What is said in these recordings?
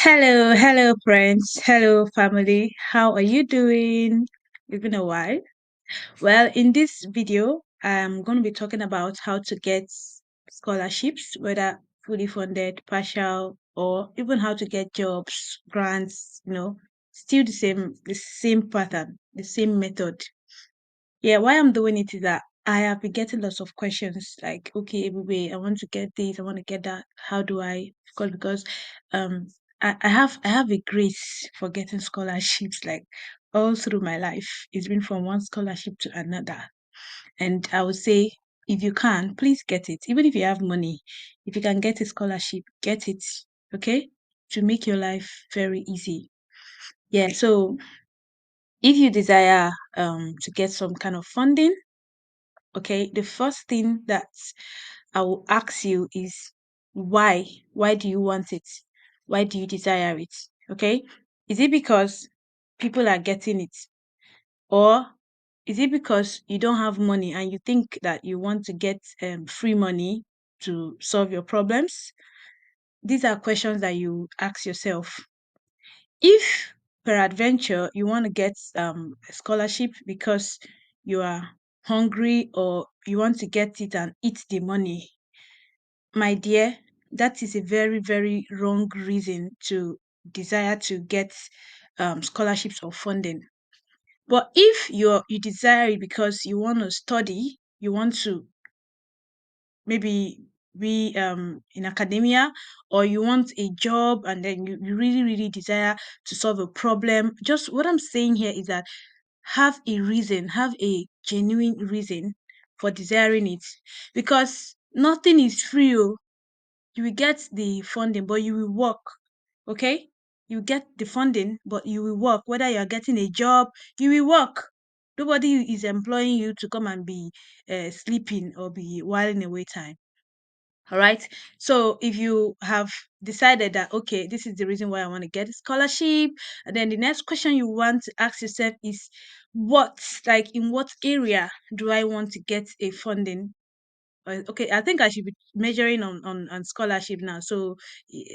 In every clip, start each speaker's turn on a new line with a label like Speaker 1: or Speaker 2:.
Speaker 1: Hello, friends. Hello, family. How are you doing? It's been a while. Well, in this video, I'm going to be talking about how to get scholarships, whether fully funded, partial, or even how to get jobs, grants. Still the same pattern, the same method. Yeah, why I'm doing it is that I have been getting lots of questions like, okay, everybody, I want to get this, I want to get that. How do I? Of course, because um I have a grace for getting scholarships like all through my life. It's been from one scholarship to another. And I would say if you can, please get it. Even if you have money, if you can get a scholarship, get it. Okay? To make your life very easy. Yeah, so if you desire to get some kind of funding, okay, the first thing that I will ask you is why? Why do you want it? Why do you desire it? Okay, is it because people are getting it, or is it because you don't have money and you think that you want to get free money to solve your problems? These are questions that you ask yourself. If peradventure you want to get a scholarship because you are hungry or you want to get it and eat the money, my dear, that is a very, very wrong reason to desire to get scholarships or funding. But if you desire it because you want to study, you want to maybe be in academia, or you want a job and then you really, really desire to solve a problem. Just what I'm saying here is that have a reason, have a genuine reason for desiring it, because nothing is free. Oh. You will get the funding, but you will work. Okay? You get the funding, but you will work. Whether you are getting a job, you will work. Nobody is employing you to come and be sleeping or be whiling away time. All right. So if you have decided that, okay, this is the reason why I want to get a scholarship, and then the next question you want to ask yourself is, like, in what area do I want to get a funding? Okay, I think I should be measuring on scholarship now. So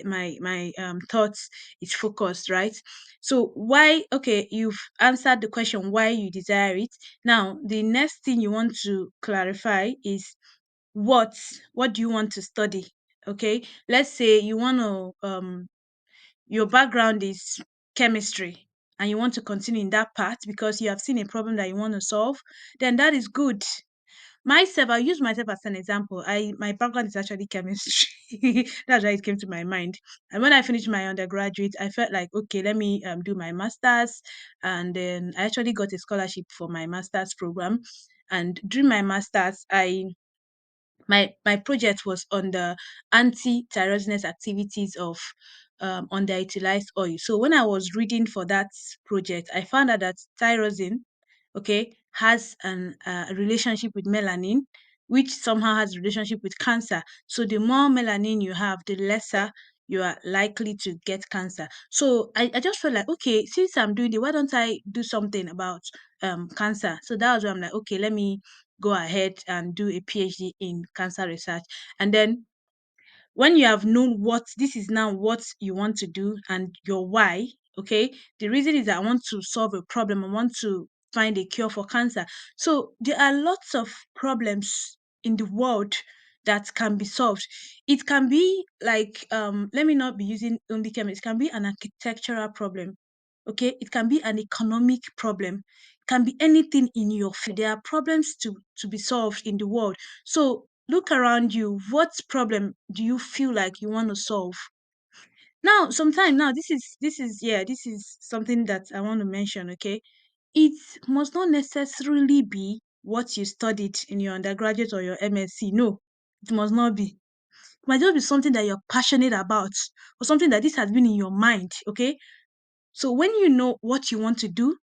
Speaker 1: my thoughts is focused, right? So why? Okay, you've answered the question why you desire it. Now the next thing you want to clarify is what what do you want to study? Okay, let's say you want to your background is chemistry and you want to continue in that path because you have seen a problem that you want to solve, then that is good. Myself, I'll use myself as an example. My background is actually chemistry. That's why it came to my mind. And when I finished my undergraduate, I felt like, okay, let me do my master's. And then I actually got a scholarship for my master's program. And during my master's, my project was on the anti-terrorism activities of underutilized oil. So when I was reading for that project, I found out that tyrosine, okay, has an relationship with melanin, which somehow has a relationship with cancer. So the more melanin you have, the lesser you are likely to get cancer. So I just felt like, okay, since I'm doing it, why don't I do something about cancer? So that was why I'm like, okay, let me go ahead and do a PhD in cancer research. And then when you have known what this is now what you want to do and your why, okay, the reason is that I want to solve a problem, I want to find a cure for cancer. So there are lots of problems in the world that can be solved. It can be like let me not be using only chemistry, it can be an architectural problem. Okay, it can be an economic problem, it can be anything in your field. There are problems to be solved in the world. So look around you. What problem do you feel like you want to solve? Now, sometime now, this is something that I want to mention. Okay, it must not necessarily be what you studied in your undergraduate or your MSc. No, it must not be. It might just be something that you're passionate about, or something that this has been in your mind. Okay, so when you know what you want to do,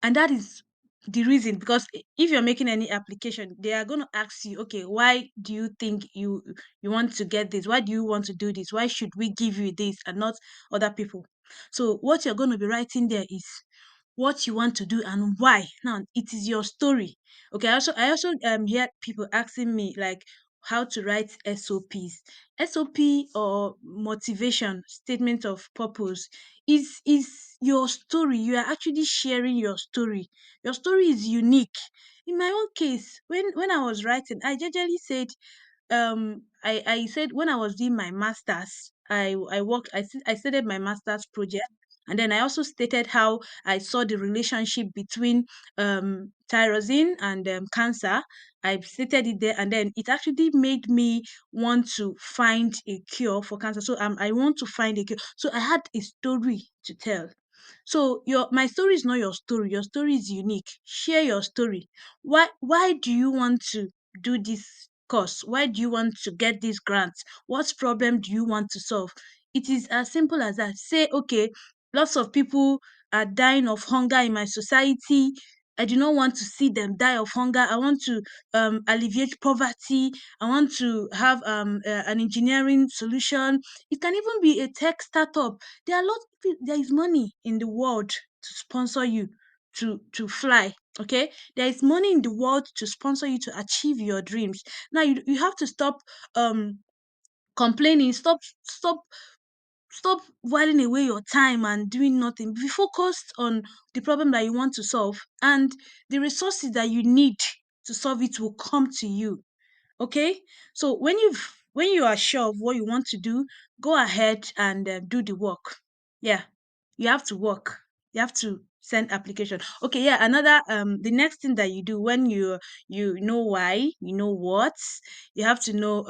Speaker 1: and that is the reason, because if you're making any application, they are going to ask you, okay, why do you think you want to get this? Why do you want to do this? Why should we give you this and not other people? So what you're going to be writing there is what you want to do and why. Now it is your story. Okay, I also hear people asking me like, how to write SOPs. SOP, or motivation statement of purpose, is your story. You are actually sharing your story. Your story is unique. In my own case, when I was writing, I generally said, I said when I was doing my masters, I started my masters project, and then I also stated how I saw the relationship between tyrosine and cancer. I stated it there, and then it actually made me want to find a cure for cancer. So I want to find a cure. So I had a story to tell. So your my story is not your story. Your story is unique. Share your story. Why do you want to do this course? Why do you want to get this grant? What problem do you want to solve? It is as simple as that. Say, okay, lots of people are dying of hunger in my society. I do not want to see them die of hunger. I want to alleviate poverty. I want to have an engineering solution. It can even be a tech startup. There are lots. There is money in the world to sponsor you to fly. Okay, there is money in the world to sponsor you to achieve your dreams. Now you have to stop complaining. Stop whiling away your time and doing nothing. Be focused on the problem that you want to solve, and the resources that you need to solve it will come to you. Okay, so when you are sure of what you want to do, go ahead and do the work. Yeah, you have to work. You have to send application. Okay, yeah, another the next thing that you do when you know why, you know what, you have to know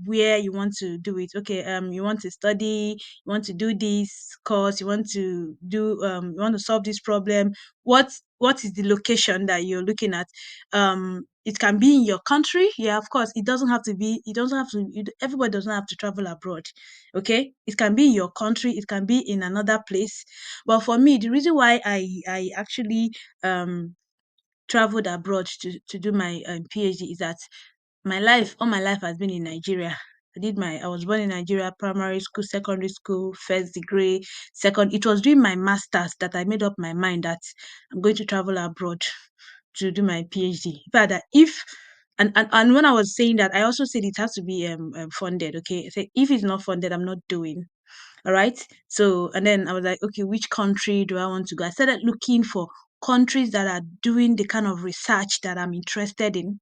Speaker 1: where you want to do it. Okay, you want to study, you want to do this course, you want to do you want to solve this problem. What is the location that you're looking at? It can be in your country. Yeah, of course, it doesn't have to everybody doesn't have to travel abroad. Okay, it can be in your country, it can be in another place. But for me, the reason why I actually traveled abroad to do my PhD is that all my life has been in Nigeria. I was born in Nigeria, primary school, secondary school, first degree, second. It was during my masters that I made up my mind that I'm going to travel abroad to do my PhD. In fact, that if and when I was saying that, I also said it has to be funded. Okay, I said if it's not funded, I'm not doing. All right. So and then I was like, okay, which country do I want to go? I started looking for countries that are doing the kind of research that I'm interested in.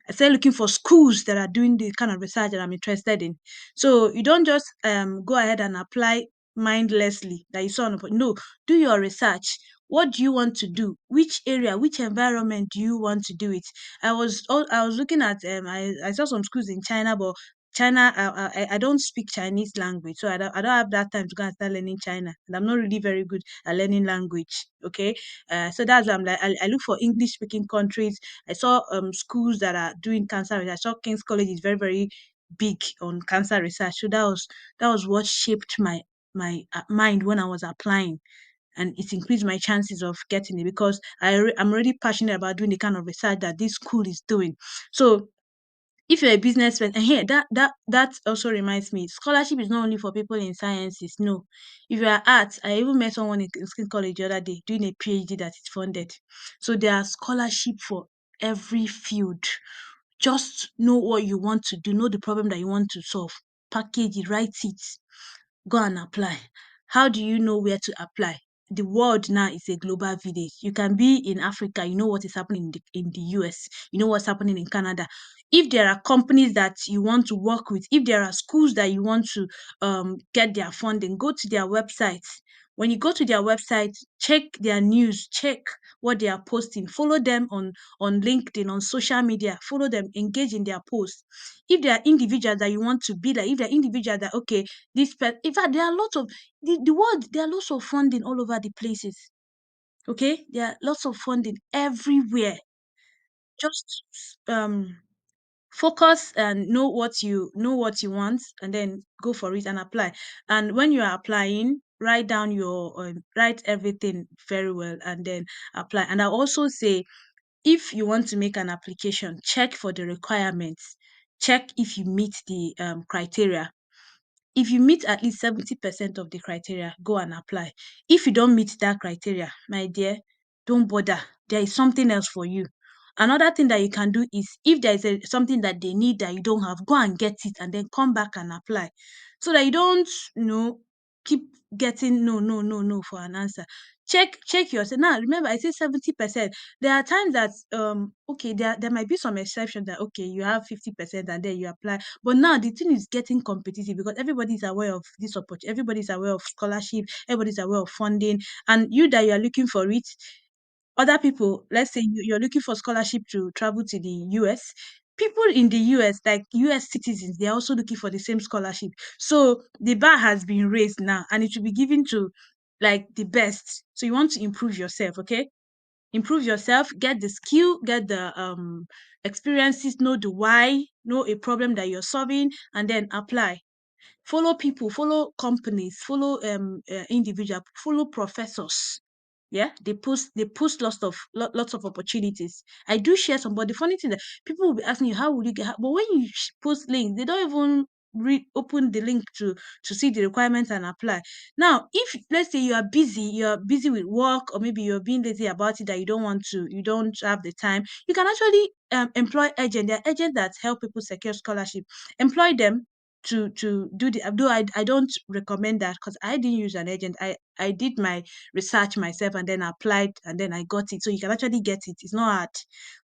Speaker 1: I started looking for schools that are doing the kind of research that I'm interested in. So you don't just go ahead and apply mindlessly that you saw on the no, do your research. What do you want to do? Which area, which environment do you want to do it? I was looking at I saw some schools in China, but China I don't speak Chinese language, so I don't have that time to go and start learning China, and I'm not really very good at learning language. Okay, so that's why I'm like I look for English speaking countries. I saw schools that are doing cancer research. I saw King's College is very, very big on cancer research. So that was what shaped my mind when I was applying, and it increased my chances of getting it because I'm already passionate about doing the kind of research that this school is doing. So if you're a businessman, and here that also reminds me, scholarship is not only for people in sciences. No, if you are arts, I even met someone in Skin College the other day doing a PhD that is funded. So there are scholarship for every field. Just know what you want to do, know the problem that you want to solve, package it, write it, go and apply. How do you know where to apply? The world now is a global village. You can be in Africa, you know what is happening in the US, you know what's happening in Canada. If there are companies that you want to work with, if there are schools that you want to get their funding, go to their websites. When you go to their website, check their news, check what they are posting, follow them on LinkedIn, on social media, follow them, engage in their posts. If there are individuals that you want to be like, if there are individuals that okay, in fact, there are lots of the world, there are lots of funding all over the places. Okay, there are lots of funding everywhere. Just focus and know what you want, and then go for it and apply. And when you are applying, write down write everything very well, and then apply. And I also say, if you want to make an application, check for the requirements. Check if you meet the criteria. If you meet at least 70% of the criteria, go and apply. If you don't meet that criteria, my dear, don't bother. There is something else for you. Another thing that you can do is, if there is something that they need that you don't have, go and get it and then come back and apply, so that you don't, keep getting no, no, no, no for an answer. Check yourself. Now remember, I say 70%. There are times that okay, there might be some exception that okay, you have 50% and then you apply. But now the thing is getting competitive because everybody is aware of this opportunity, everybody is aware of scholarship, everybody is aware of funding, and you that you are looking for it, other people, let's say you're looking for scholarship to travel to the US. People in the US, like US citizens, they're also looking for the same scholarship. So the bar has been raised now, and it will be given to like the best. So you want to improve yourself, okay? Improve yourself, get the skill, get the experiences, know the why, know a problem that you're solving, and then apply. Follow people, follow companies, follow individual, follow professors. Yeah, they post lots of opportunities. I do share some, but the funny thing that people will be asking you, how will you get, but when you post links, they don't even open the link to see the requirements and apply. Now, if let's say you're busy with work, or maybe you're being lazy about it, that you don't have the time, you can actually employ agent. There are agents that help people secure scholarship. Employ them to do the, though I don't recommend that, because I didn't use an agent. I did my research myself and then applied and then I got it. So you can actually get it. It's not hard.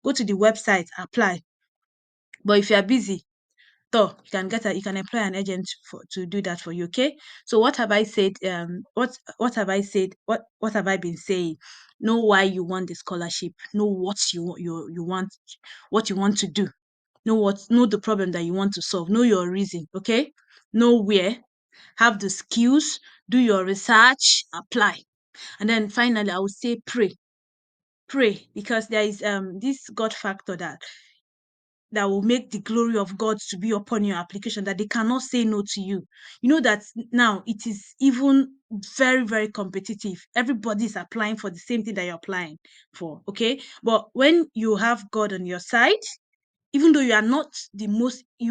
Speaker 1: Go to the website, apply. But if you are busy, so you can employ an agent to do that for you. Okay. So what have I said? What have I said? What have I been saying? Know why you want the scholarship. Know what you want, what you want to do. Know the problem that you want to solve. Know your reason. Okay. Know where. Have the skills. Do your research. Apply. And then finally, I would say pray. Pray, because there is this God factor that will make the glory of God to be upon your application, that they cannot say no to you. You know that now it is even very, very competitive. Everybody is applying for the same thing that you're applying for. Okay. But when you have God on your side, even though you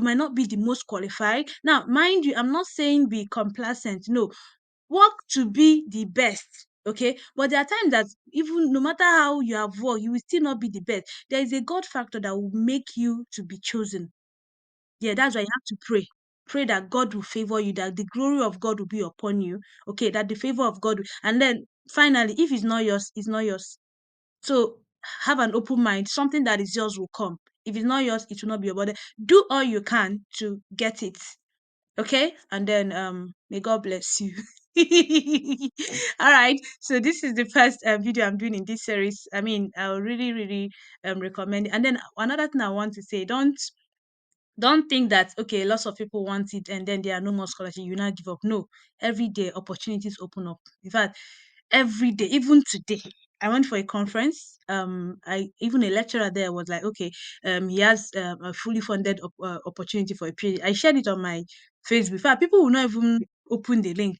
Speaker 1: might not be the most qualified. Now, mind you, I'm not saying be complacent. No, work to be the best. Okay, but there are times that even no matter how you have worked, you will still not be the best. There is a God factor that will make you to be chosen. Yeah, that's why you have to pray. Pray that God will favor you, that the glory of God will be upon you. Okay, that the favor of God and then finally, if it's not yours, it's not yours. So have an open mind. Something that is yours will come. If it's not yours, it will not be your body. Do all you can to get it. Okay, and then may God bless you. All right, so this is the first video I'm doing in this series. I mean, I will really, really recommend it. And then another thing I want to say, don't think that okay, lots of people want it and then there are no more scholarship, you now give up. No, every day opportunities open up. In fact, every day, even today, I went for a conference. I even a lecturer there was like, okay, he has a fully funded opportunity for a PhD. I shared it on my Facebook. In fact, people will not even open the link.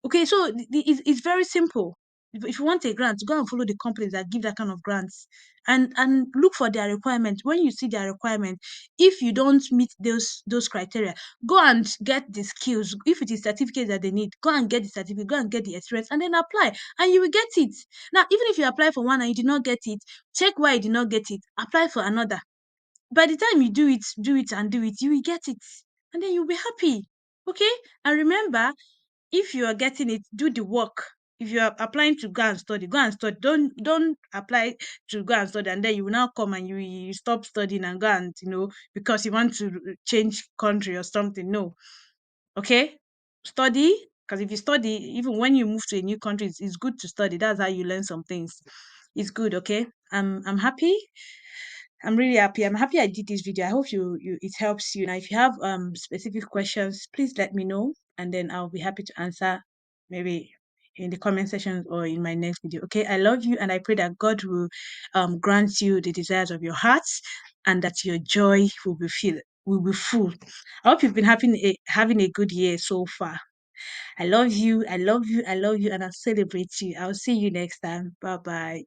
Speaker 1: Okay, so it's very simple. If you want a grant, go and follow the companies that give that kind of grants, and look for their requirements. When you see their requirements, if you don't meet those criteria, go and get the skills. If it is certificate that they need, go and get the certificate, go and get the experience, and then apply, and you will get it. Now, even if you apply for one and you did not get it, check why you did not get it. Apply for another. By the time you do it and do it, you will get it, and then you'll be happy. Okay, and remember, if you are getting it, do the work. If you are applying to go and study, go and study. Don't apply to go and study and then you will now come and you stop studying and go and because you want to change country or something. No, okay, study, because if you study, even when you move to a new country, it's good to study. That's how you learn some things. It's good. Okay, I'm happy. I'm really happy. I'm happy I did this video. I hope you it helps you. Now, if you have specific questions, please let me know, and then I'll be happy to answer maybe in the comment section or in my next video. Okay, I love you, and I pray that God will grant you the desires of your hearts, and that your joy will be full. I hope you've been having a good year so far. I love you. I love you. I love you, and I celebrate you. I'll see you next time. Bye bye.